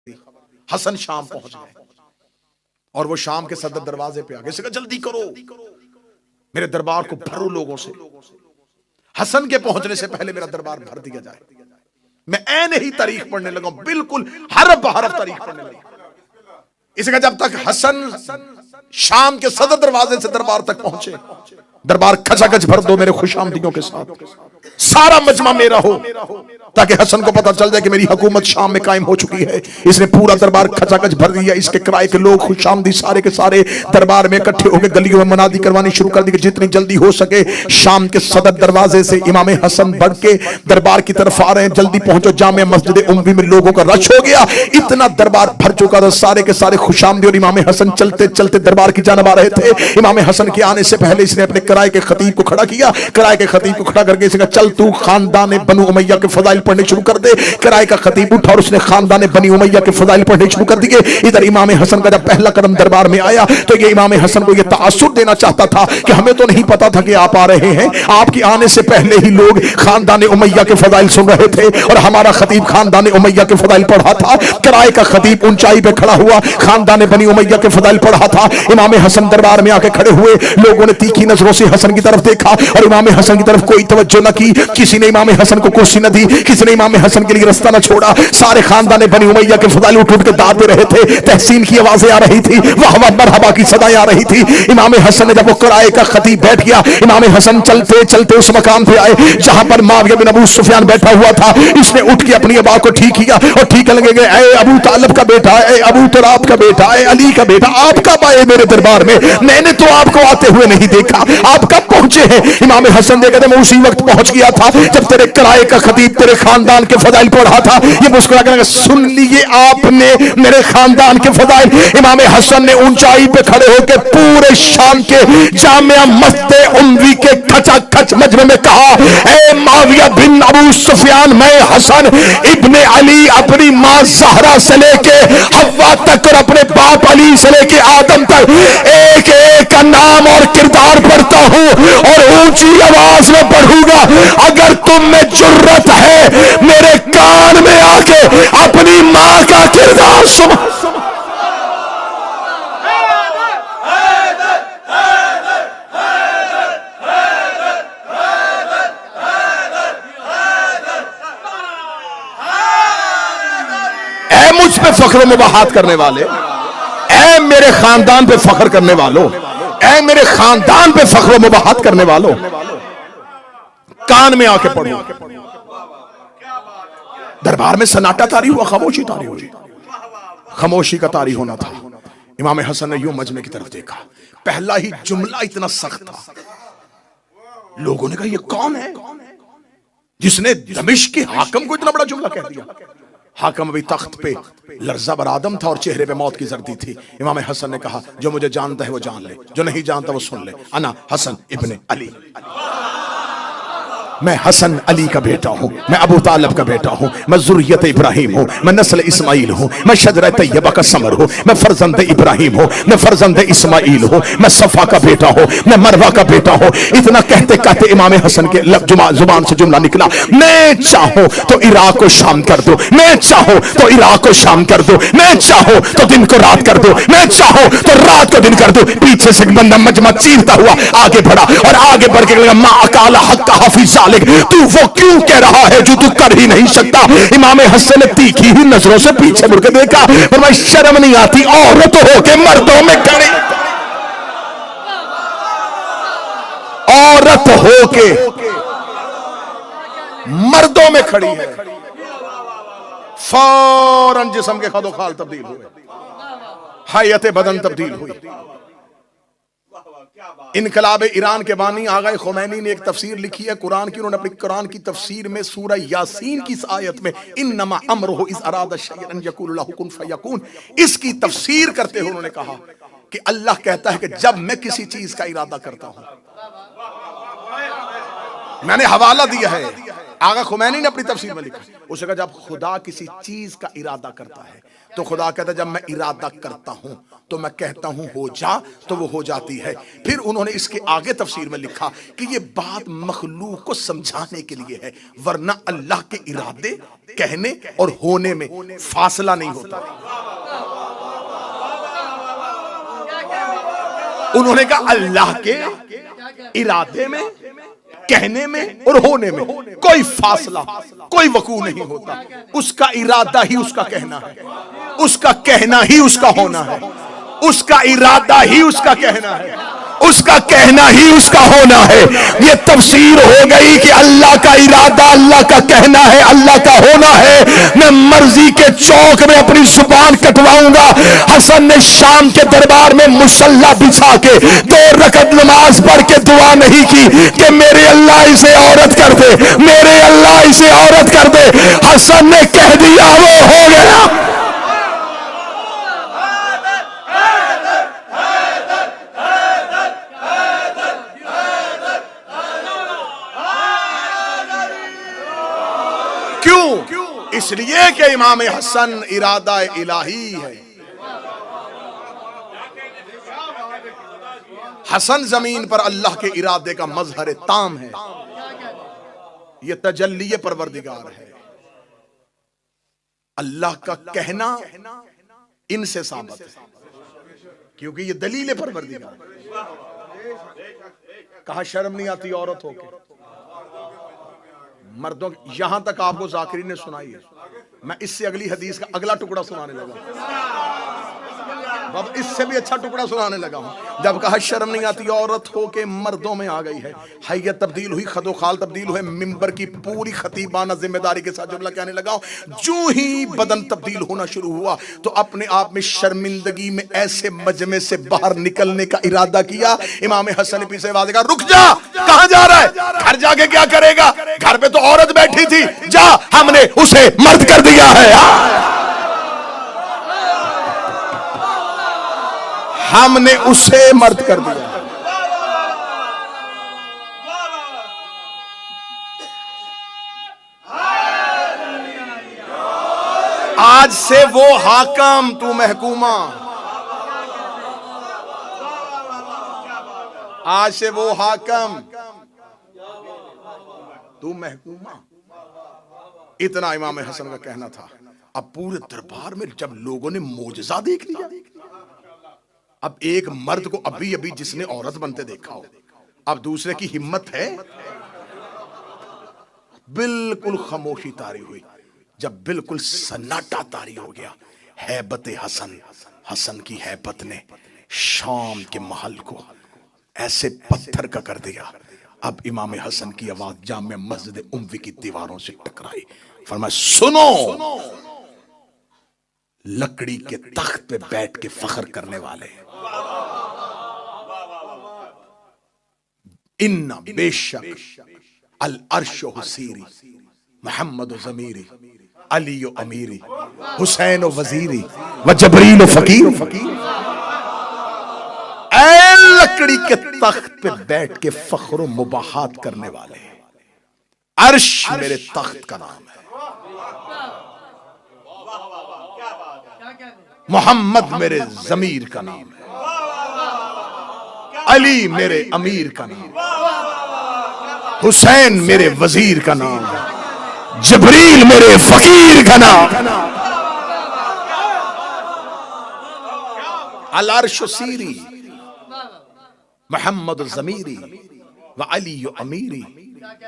दी, हसन शाम पहुंच गए और वो शाम के सदर दरवाजे पे आ गए। जल्दी करो, मेरे दरबार को भरो लोगों से, हसन के पहुंचने से पहले मेरा दरबार भर दिया जाए। मैं ऐन ही तारीख पढ़ने लगा, बिल्कुल हरफ हरफ तारीख पढ़ने लगा। इसका जब तक हसन शाम के सदर दरवाजे से दरबार तक पहुंचे, दरबार खचाखच भर दो मेरे खुशामदीयों के साथ, सारा मजमा मेरा हो, ताकि हसन को पता चल जाए कि मेरी हुकूमत शाम में कायम हो चुकी है। इसने पूरा दरबार खचाखच भर दिया। इसके किराए के लोग खुशामदी सारे के सारे दरबार में इकट्ठे होकर गलियों में मनादी करवानी शुरू कर दी कि जितनी जल्दी हो सके शाम के सदर दरवाजे से इमाम हसन बढ़ के दरबार की तरफ आ रहे हैं, जल्दी पहुंचो। जामे मस्जिद उम्वी में लोगों का रश हो गया, इतना दरबार भर चुका था। सारे के सारे खुशामदी और इमाम हसन चलते चलते दरबार की जानब आ रहे थे। इमाम हसन के आने से पहले इसने अपने किराए के खतीब को खड़ा किया। किराए के खतीब को खड़ा करके इसने कहा, चल तू खानदान बनु उमैया के फजाइल पढ़ने शुरू कर दे। किराए का खतीब उठा और उसने खानदान बनी उमैया के फजाइल पढ़ने शुरू कर दिए। इधर इमाम हसन का जब पहला कदम दरबार में आया तो ये इमाम हसन को ये तासुर देना चाहता था कि हमें तो नहीं पता था कि आप आ रहे हैं, आपके आने से पहले ही लोग खानदान उमैया के फजाइल सुन रहे थे और हमारा खतीब खानदान उमैया के फजाइल पढ़ा था। किराए का खतीब ऊंचाई पे खड़ा हुआ खानदान बनी उमैया के फजाइल पढ़ा था। इमाम हसन दरबार में आके खड़े हुए, लोगों ने तीखी नजरों से हसन की तरफ देखा और इमाम हसन की तरफ कोई तवज्जो न की। किसी ने इमाम हसन को कुर्सी न दी, किसी ने इमाम हसन के लिए रास्ता न छोड़ा। सारे खानदान बनी उमैया के फजाइल उठ उठ के दाद दे रहे थे, तहसीन की आवाजें आ रही थी, वाह वाह मरहबा की सदाएं आ रही थी। इमाम हसन ने जब वो किराए का खतीब बैठ गया, इमाम हसन चलते चलते उस मकान पे आए जहां पर मुआविया बिन अबू सुफियान बैठा हुआ था। इसने उठ के अपनी आवाज को ठीक किया और ठीक लगे गए, ऐ अबू तालिब का बेटा, ऐ अबू तुराब का बेटा, ऐ अली का बेटा, आप कब आए मेरे दरबार में? मैंने तो आपको आते हुए नहीं देखा, आप कब पहुंचे हैं? इमाम हसन ने कहते मैं उसी वक्त पहुंच गया था जब तेरे किराए का खतीब तेरे खानदान के फजाइल पढ़ा था। ये मुस्कुरा कर सुन लिए आपने मेरे खानदान के फजाइल। इमाम हसन ने ऊंचाई पे खड़े होकर पूरे शाम के जामिया मस्जिद उम्वी के खचाखच मजमे में कहा, ऐ मुआविया बिन अबू सुफियान, मैं हसन इब्ने अली अपनी मां ज़हरा से लेके हव्वा तक और अपने बाप अली से लेके आदम तक एक एक का नाम और किरदार पढ़ता हूं और ऊंची आवाज में पढ़ूंगा। अगर तुम में जुर्रत है मेरे कान में आके अपनी मां का किरदार सुन। मुझ पे फख्र मुबाहात करने वाले, ऐ मेरे खानदान पे फख्र करने वालों, ऐ मेरे खानदान पे फख्र मुबाहात करने वालों, कान में आके पढ़ो। दरबार में सन्नाटा तारी हुआ, खामोशी तारी हुई। खामोशी का तारी होना था। इमाम हसन ने यूं मजमे की तरफ देखा, पहला ही जुमला इतना सख्त था। लोगों ने कहा ये कौन है जिसने दमिश्क के हाकिम को इतना बड़ा जुमला कह दिया? हाकिम अभी तख्त पे लर्जा बर आदम था और चेहरे पे मौत की जर्दी थी। इमाम हसन ने कहा जो मुझे जानता है वो जान ले, जो नहीं जानता वो सुन ले। अना हसन इब्ने अली, मैं हसन अली का बेटा हूं, मैं अबू तालिब का बेटा हूं, मैं जुर्रियत इब्राहिम हूं, मैं नस्ल इस्माइल हूं, मैं शजरा तैयबा का समर हूं, मैं फर्जंद इब्राहिम हूं, मैं फर्जंद इस्माइल हूं, मैं सफा का बेटा हूं, मैं मरवा का बेटा हूं। इतना कहते कहते इमाम हसन के जुबान से जुमला निकला, मैं चाहूं तो इराक को शाम कर दो, मैं चाहूं तो इराक को शाम कर दो, मैं चाहूं तो दिन को रात कर दो, मैं चाहूं तो रात को दिन कर दो। पीछे से बंदा मजमा चीरता हुआ आगे बढ़ा और आगे बढ़ के लगा, मा अकाला हक का हाफिज, तू वो क्यों कह रहा है जो तू कर ही नहीं सकता? इमाम हसन ने तीखी ही नजरों से पीछे मुड़ के देखा, फरमाया शर्म नहीं आती औरत होके मर्दों में खड़ी, औरत होके मर्दों में खड़ी है। फौरन जिस्म के खदोखाल तब्दील हुए, हयत बदन तब्दील हुई। इनकलाब ईरान के बानी आगा खुमैनी ने एक तफसीर लिखी है कुरान की। उन्होंने अपनी कुरान की तफसीर में सूरह यासीन की इस आयत में इन्नमा अमरुहु इज़ अरादा शयअन अन यक़ूल लहु कुन फयकून, इसकी तफसीर करते हुए उन्होंने कहा कि अल्लाह कहता है कि जब मैं किसी चीज का इरादा करता हूं, मैंने हवाला दिया है आगा खुमैनी ने अपनी तफसीर में लिखा, उसने कहा जब खुदा किसी चीज का इरादा करता है तो खुदा कहता है जब मैं इरादा करता हूं तो मैं कहता हूं हो जा तो वो हो जाती है। फिर उन्होंने इसके आगे तफसीर में लिखा कि ये बात मखलूक को समझाने के लिए है, वरना अल्लाह के इरादे कहने और होने में फासला नहीं होता। उन्होंने कहा अल्लाह के इरादे में, कहने में और होने में कोई फासला, कोई वकू नहीं होता। उसका इरादा ही उसका कहना है, उसका कहना ही उसका होना है, उसका इरादा ही उसका कहना है, उसका कहना ही उसका होना है। ये तफसीर हो गई कि अल्लाह का इरादा अल्लाह का कहना है, अल्लाह का होना है। मैं मर्जी के चौक में अपनी जुबान कटवाऊंगा। हसन ने शाम के दरबार में मुसल्ला बिछा के 2 रकत नमाज पढ़ के दुआ नहीं की कि मेरे अल्लाह इसे औरत कर दे, मेरे अल्लाह इसे औरत कर दे। हसन ने कह दिया वो हो गया। इसलिए कि इमाम हसन इरादा इलाही है। हसन जमीन पर अल्लाह के इरादे का मजहर ताम है, यह तजल्ली परवरदिगार है। अल्लाह का कहना इनसे साबित है क्योंकि ये दलील परवरदिगार। कहा शर्म नहीं आती औरत होके मर्दों, यहां तक आपको जाकिरी ने सुनाई है। मैं इससे अगली हदीस का अगला टुकड़ा सुनाने लगा, अब इससे भी अच्छा टुकड़ा सुनाने लगा हूं। जब कहा शर्म नहीं आती औरत हो के मर्दों में आ गई है, हैयत तब्दील हुई, खदोखाल तब्दील हुए, मिंबर की पूरी खतीबाना जिम्मेदारी के साथ जुमला कहने लगा। जो ही बदन तब्दील होना शुरू हुआ तो अपने आप में शर्मिंदगी में ऐसे मजमे से बाहर निकलने का इरादा किया। इमाम हसन पीछे आवाज का, रुक जा, कहां जा रहा है? घर जाके क्या करेगा? घर पे तो औरत बैठी थी, जा, हमने उसे मर्द कर दिया है, हमने उसे मर्द कर दिया। आज से वो हाकम, तू महकूमा। आज से वो हाकम, तू महकूमा। इतना इमाम हसन का कहना था। अब पूरे दरबार में जब लोगों ने मोजज़ा देख लिया, अब एक मर्द को अभी अभी जिसने औरत बनते देखा हो, अब दूसरे की हिम्मत है? बिल्कुल खामोशी तारी हुई। जब बिल्कुल सन्नाटा तारी हो गया, हैबत हसन, हसन की हैबत ने शाम के महल को ऐसे पत्थर का कर दिया। अब इमाम हसन की आवाज जामे मस्जिद उम्वी की दीवारों से टकराई। फरमाया, सुनो, लकड़ी के तख्त पे बैठ के फख्र करने वाले, इन्ना बेशक अल अर्श हुसीरी, मोहम्मद ज़मीरी, अली अमीरी, हुसैन वजीरी व जबरील फकीर। ऐ लकड़ी के तख्त पे बैठ के फख्र मुबाहात करने वाले, अर्श मेरे तख्त का नाम है, मोहम्मद मेरे जमीर का नाम है, अली मेरे अमीर का नाम, हुसैन मेरे वजीर का नाम, जबरील मेरे फकीर का नाम। अल अर्श सीरी, मोहम्मद ज़मीरी व अली अमीरी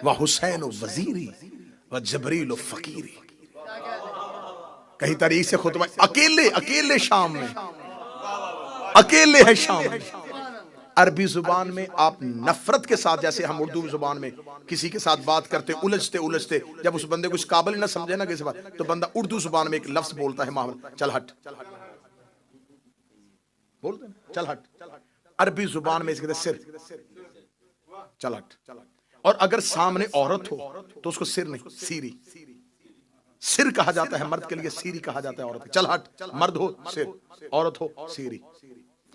व हुसैन वजीरी व जबरील फकीरी। कहीं तारीख से खुतबा, अकेले शाम में, अकेले है शाम में। अरबी जुबान में आप नफरत के साथ, जैसे हम उर्दू जुबान में किसी के साथ बात करते उलझते जब उस बंदे को इस काबिल ना समझे ना किसी बात, तो बंदा उर्दू जुबान में एक लफ्ज बोलता है, माहौल, चल हट, बोलते हैं चल हट। अरबी जुबान में इसके कहते सिर, चल हट। और अगर सामने औरत हो तो उसको सिर नहीं, सीरी, सिर कहा जाता है मर्द के लिए, सीरी कहा जाता है औरत। चल हट, मर्द हो सिर, औरत हो सीरी।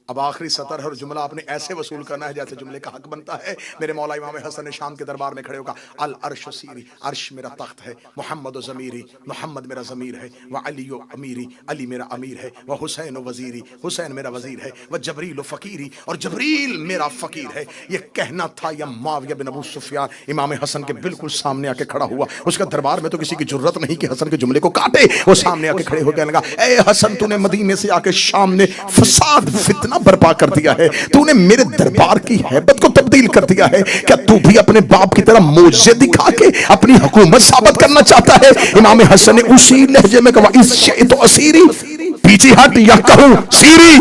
अब आखिरी सतर है और जुमला आपने ऐसे वसूल करना है जैसे जुमले का हक बनता है। मेरे मौला इमाम हसन ने शाम के दरबार में खड़े होकर अल अर्श सीरी, अर्श मेरा तख्त है, मोहम्मद ज़मीरी, मोहम्मद मेरा ज़मीर है, व अली अमीरी, अली मेरा अमीर है, व हुसैन वज़ीरी, हुसैन मेरा वज़ीर है, व जबरील फ़कीरी, और जबरील मेरा फ़कीर है। ये कहना था या मुआविया बिन अबू सुफियान इमाम हसन के बिल्कुल सामने आके खड़ा हुआ। उसका दरबार में तो किसी की जुर्रत नहीं कि हसन के जुमले को काटे। वो सामने आके खड़े हो कहने लगा, ए हसन, तूने मदीने से आके शाम में फसाद फितना बर्पा कर दिया है, तूने मेरे दरबार की हैबत को तब्दील कर दिया है। क्या तू भी अपने बाप की तरह मोजे दिखा के अपनी हुकूमत साबित करना चाहता है? इमाम हसन ने उसी लहजे में कहा, इस शे तो असीरी, पीछे हट या कहूं सीरी।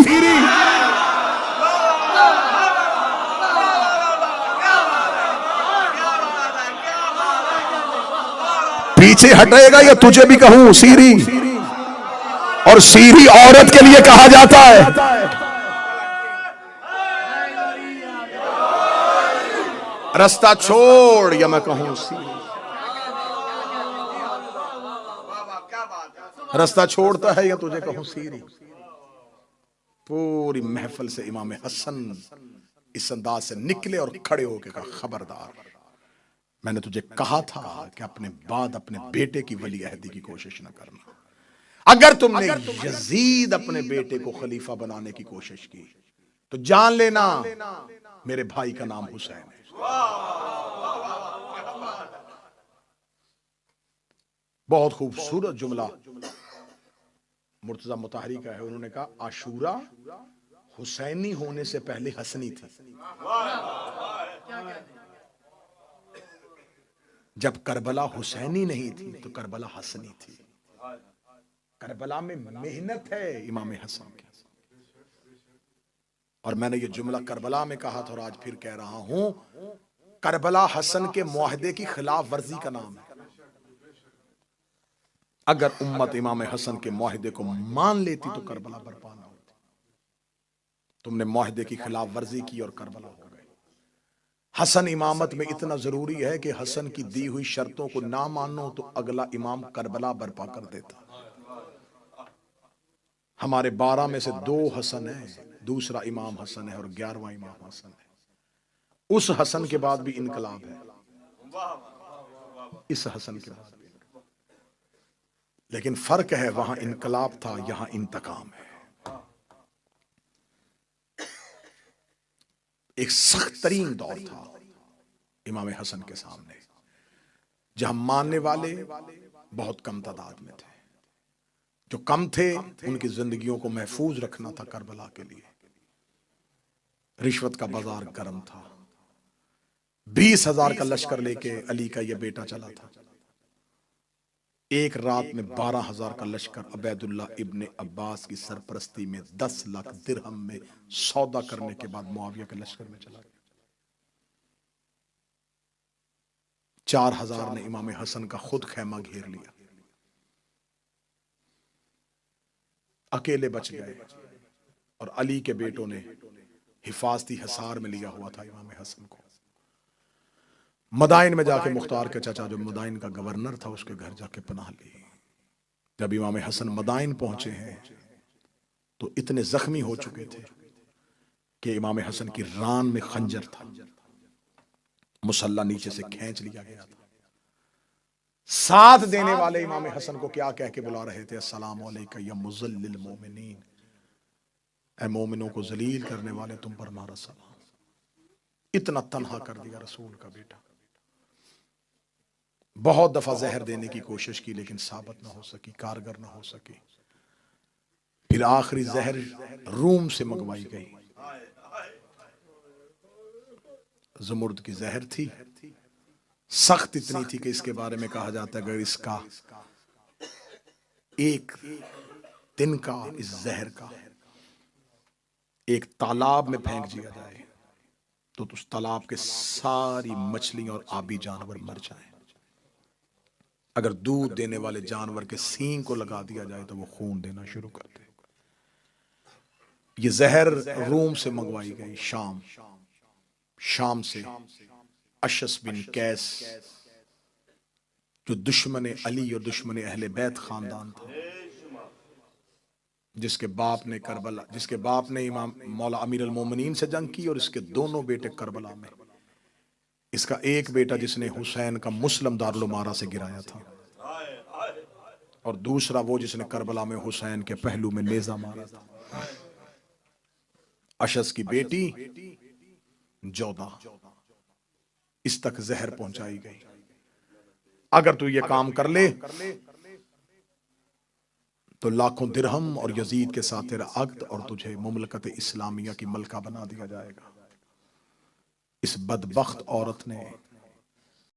पीछे हटेगा या तुझे भी कहूं सीरी। और सीरी औरत के लिए कहा जाता है। रास्ता छोड़ या मैं कहूं सीरी। रास्ता छोड़ता है या तुझे कहूं सीरी। पूरी महफिल से इमाम हसन इस अंदाज से निकले और खड़े होकर कहा, खबरदार, मैंने तुझे कहा था कि अपने बाद अपने बेटे की वली अहदी की कोशिश न करना। अगर तुमने यजीद अपने बेटे को खलीफा बनाने की कोशिश की तो जान लेना मेरे भाई का नाम हुसैन है। बहुत खूबसूरत जुमला मुर्तजा मुताहरी का है। उन्होंने कहा, आशूरा हुसैनी होने से पहले हसनी थी। जब करबला हुसैनी नहीं थी तो करबला हसनी थी। करबला में मेहनत है इमाम हसन की। और मैंने ये जुमला करबला में कहा था और आज फिर कह रहा हूं, करबला हसन के मुआहदे की खिलाफ वर्जी का नाम है। अगर उम्मत इमाम हसन के मुआहदे को मान लेती तो करबला बर्पा ना होती। तुमने मुआहदे की खिलाफ वर्जी की और करबला हो गए। हसन इमामत में इतना जरूरी है कि हसन की दी हुई शर्तों को ना मानो तो अगला इमाम करबला बर्पा कर देता। हमारे 12 में से 2 हसन है, दूसरा इमाम हसन है और 11वां इमाम हसन है। उस हसन के बाद भी इनकलाब है, इस हसन के बाद भी। लेकिन फर्क है, वहां इनकलाब था, यहां इंतकाम है। एक सख्त तरीन दौर था इमाम हसन के सामने, जहां मानने वाले बहुत कम तादाद में थे। जो कम थे उनकी जिंदगियों को महफूज रखना था करबला के लिए। रिश्वत का बाजार गर्म था। 20,000 का लश्कर लेके अली का यह बेटा चला था। एक रात में 12,000 का लश्कर अबैदुल्ला इब्ने अब्बास की सरपरस्ती में 10 लाख दिरहम में सौदा करने के बाद मुआविया के लश्कर में चला गया। 4,000 ने इमाम हसन का खुद खैमा घेर लिया, अकेले बच गए। और अली के बेटों ने हिफाजती हिसार में लिया हुआ था इमाम हसन को। मदाइन में जाके मुख्तार के चाचा जो मदाइन का गवर्नर था उसके घर जाके पनाह ली। जब इमाम हसन मदाइन पहुंचे हैं तो इतने जख्मी हो चुके थे कि इमाम हसन की रान में खंजर था, मुसल्ला नीचे से खींच लिया गया था। साथ देने वाले इमाम हसन को क्या कह के बुला रहे थे, अस्सलाम अलैका या मुज़ल्लिल मोमिनीन, ऐ मोमिनों को जलील करने वाले तुम पर हमारा सलाम। इतना तन्हा कर दिया रसूल का बेटा। बहुत दफा जहर देने की कोशिश की लेकिन साबित ना हो सकी, कारगर ना हो सकी। फिर आखिरी जहर रूम से मंगवाई गई। ज़मुर्द की जहर थी, सख्त इतनी थी कि इसके बारे में कहा जाता है अगर इसका एक दिन का, इस जहर का एक तालाब में फेंक दिया जाए तो उस तालाब के सारी मछलियां और आबी जानवर मर जाएं। अगर दूध देने वाले जानवर के सींग को लगा दिया जाए तो वो खून देना शुरू कर दे। ये जहर रूम से मंगवाई गई, शाम से। अशस बिन कैस जो दुश्मन अली और दुश्मन अहले बैत खानदान था, जिसके बाप ने इमाम मौला अमीर अल मोमिनीन से जंग की और इसके दोनों बेटे करबला में। इसका एक बेटा जिसने हुसैन का मुस्लिम दारुल उमारा से गिराया था, और दूसरा वो जिसने करबला में हुसैन के पहलू में नेजा मारा था। अशस की बेटी जोधा, इस तक जहर पहुंचाई गई। अगर तू ये काम कर ले तो लाखों दिरहम और यजीद के साथ तेरा अक्द और तुझे मुमलकत इस्लामिया की मलका बना दिया जाएगा। इस बदबख्त औरत ने